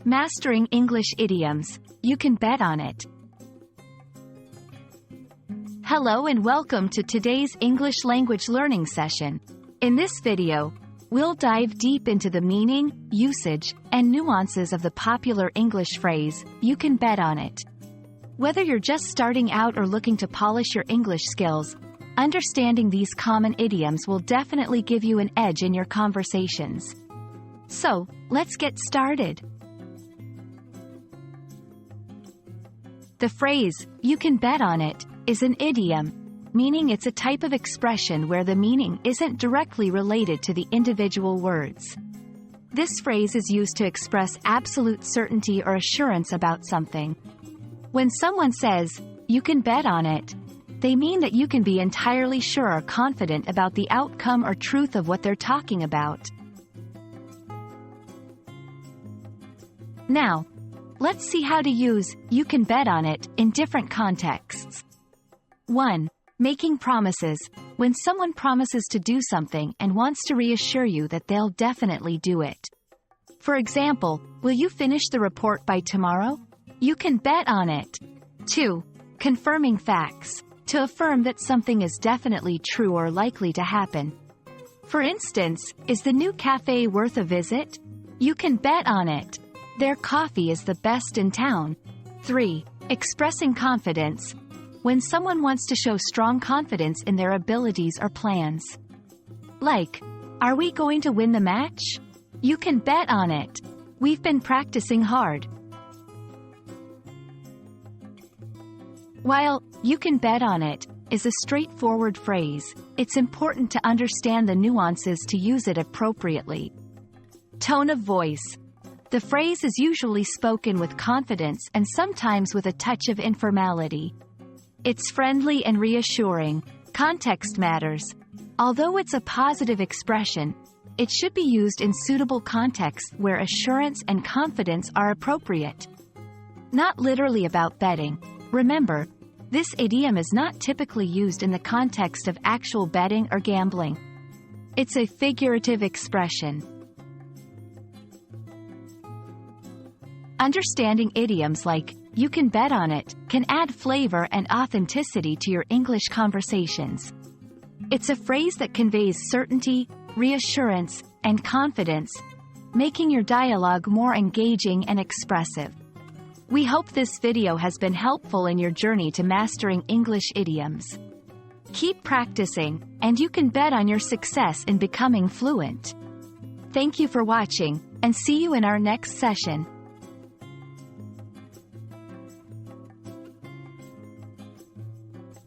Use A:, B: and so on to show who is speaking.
A: Mastering English idioms, you can bet on it. Hello and welcome to today's English language learning session. In this video, we'll dive deep into the meaning, usage, and nuances of the popular English phrase, you can bet on it. Whether you're just starting out or looking to polish your English skills, understanding these common idioms will definitely give you an edge in your conversations. So, let's get started. The phrase, you can bet on it, is an idiom, meaning it's a type of expression where the meaning isn't directly related to the individual words. This phrase is used to express absolute certainty or assurance about something. When someone says, you can bet on it, they mean that you can be entirely sure or confident about the outcome or truth of what they're talking about. Now, let's see how to use you can bet on it in different contexts. 1. Making promises. When someone promises to do something and wants to reassure you that they'll definitely do it. For example, will you finish the report by tomorrow? You can bet on it. 2. Confirming facts. To affirm that something is definitely true or likely to happen. For instance, is the new cafe worth a visit? You can bet on it. Their coffee is the best in town. 3. Expressing confidence. When someone wants to show strong confidence in their abilities or plans. Like, are we going to win the match? You can bet on it. We've been practicing hard. While, you can bet on it, is a straightforward phrase, it's important to understand the nuances to use it appropriately. Tone of voice. The phrase is usually spoken with confidence and sometimes with a touch of informality. It's friendly and reassuring. Context matters. Although it's a positive expression, it should be used in suitable contexts where assurance and confidence are appropriate. Not literally about betting. Remember, this idiom is not typically used in the context of actual betting or gambling. It's a figurative expression. Understanding idioms like, you can bet on it, can add flavor and authenticity to your English conversations. It's a phrase that conveys certainty, reassurance, and confidence, making your dialogue more engaging and expressive. We hope this video has been helpful in your journey to mastering English idioms. Keep practicing, and you can bet on your success in becoming fluent. Thank you for watching, and see you in our next session.